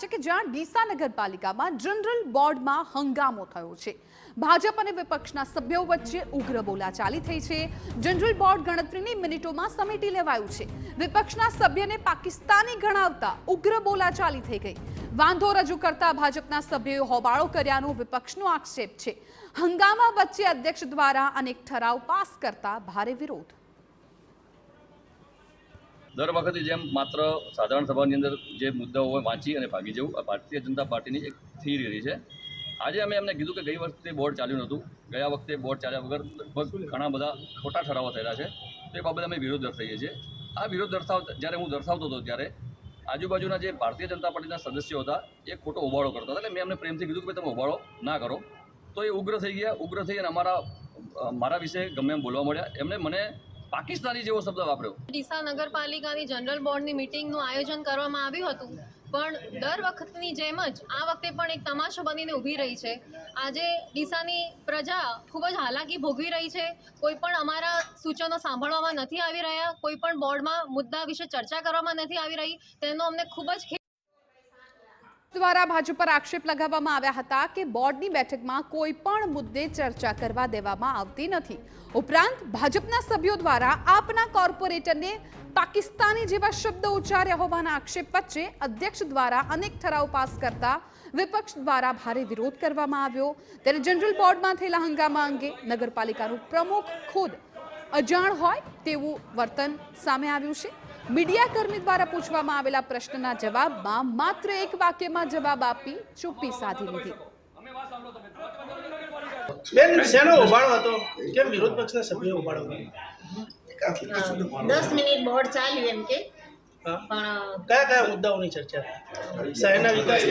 છે કે જ્યાં ડીસા નગરપાલિકામાં જનરલ બોર્ડમાં હંગામો થયો છે। ભાજપ અને વિપક્ષના સભ્યો વચ્ચે ઉગ્ર બોલાચાલી થઈ છે। જનરલ બોર્ડ ગણતરીની મિનિટોમાં સમેટી લેવાયું છે। વિપક્ષના સભ્યને પાકિસ્તાની ગણાવતા ઉગ્ર બોલાચાલી થઈ ગઈ। વાંધો રજૂ કરતા ભાજપના સભ્યોએ હોબાળો કર્યાનો વિપક્ષનો આક્ષેપ છે। હંગામા વચ્ચે અધ્યક્ષ દ્વારા અનેક ઠરાવ પાસ કરતા ભારે વિરોધ। દર વખતે જેમ માત્ર સાધારણ સભાની અંદર જે મુદ્દાઓ હોય વાંચી અને ભાગી જવું આ ભારતીય જનતા પાર્ટીની એક થિયરી રહી છે। આજે અમે એમને કીધું કે ગઈ વખતે બોર્ડ ચાલ્યું નહોતું, ગયા વખતે બોર્ડ ચાલ્યા વગર લગભગ ઘણા બધા ખોટા ઠરાવો થયેલા છે, તો એ બાબતે અમે વિરોધ દર્શાવીએ છીએ। આ વિરોધ જ્યારે હું દર્શાવતો હતો ત્યારે આજુબાજુના જે ભારતીય જનતા પાર્ટીના સદસ્યો હતા એ ખોટો હોબાળો કરતા હતા, એટલે મેં એમને પ્રેમથી કીધું કે તમે હોબાળો ના કરો, તો એ ઉગ્ર થઈ ગયા। ઉગ્ર થઈ અને મારા વિશે ગમે એમ બોલવા મળ્યા। એમને મને પાકિસ્તાની જેવો શબ્દ વાપર્યો। ડીસા નગરપાલિકાની જનરલ બોર્ડની મિટિંગનું આયોજન કરવામાં આવ્યું હતું, પણ દર વખતની જેમ જ આ વખતે પણ એક તમાશો બનીને ઊભી રહી છે। આજે ડીસાની પ્રજા ખૂબ જ હાલાકી ભોગવી રહી છે। કોઈ પણ અમારા સૂચનો સાંભળવામાં નથી આવી રહ્યા, કોઈ પણ બોર્ડમાં મુદ્દા વિશે ચર્ચા કરવામાં નથી આવી રહી, તેનો અમને ખૂબ જ દ્વારા ભાજપ પર આક્ષેપ લગાવવામાં આવ્યા હતા કે બોર્ડની બેઠકમાં કોઈ પણ મુદ્દે ચર્ચા કરવા દેવામાં આવતી નથી। ઉપરાંત ભાજપના સભ્યો દ્વારા આપના કોર્પોરેટરને પાકિસ્તાની જેવા શબ્દો ઉચ્ચાર્યા હોવાના આક્ષેપ વચ્ચે અધ્યક્ષ દ્વારા અનેક ઠરાવ પાસ કરતા વિપક્ષ દ્વારા ભારે વિરોધ કરવામાં આવ્યો। ત્યારે જનરલ બોર્ડમાં થયેલા હંગામા અંગે નગરપાલિકાનું પ્રમુખ ખુદ અજાણ હોય તેવું વર્તન સામે આવ્યું છે। મીડિયા કર્મી દ્વારા પૂછવામાં આવેલા પ્રશ્નના જવાબમાં માત્ર એક વાક્યમાં જવાબ આપી ચૂપ્પી સાધી લીધી। બેન શેનો ઉભાડો હતો? કેમ વિરોધ પક્ષના સભ્યો ઉભાડો? 10 મિનિટ બોર્ડ ચાલ્યું એમ કે, પણ કયા મુદ્દાઓની ચર્ચા? શહેરના વિકાસ